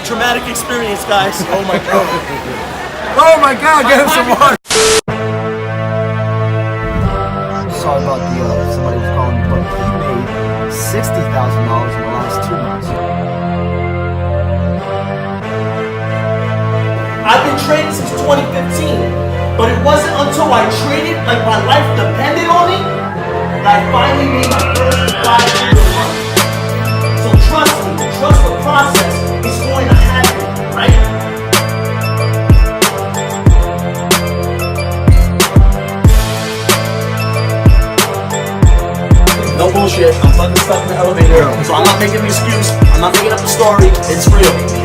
traumatic experience, guys. Oh my god. Oh my god, get him some water. Sorry about the, somebody was calling me, but he made $60,000 in the last 2 months. I've been trading since 2015, but it wasn't until I traded, like my life depended on it, that I finally made my first 5-figure run. So trust me, trust the process. It's going to happen, right? No bullshit. I'm fucking stuck in the elevator, so I'm not making an excuse. I'm not making up a story. It's real.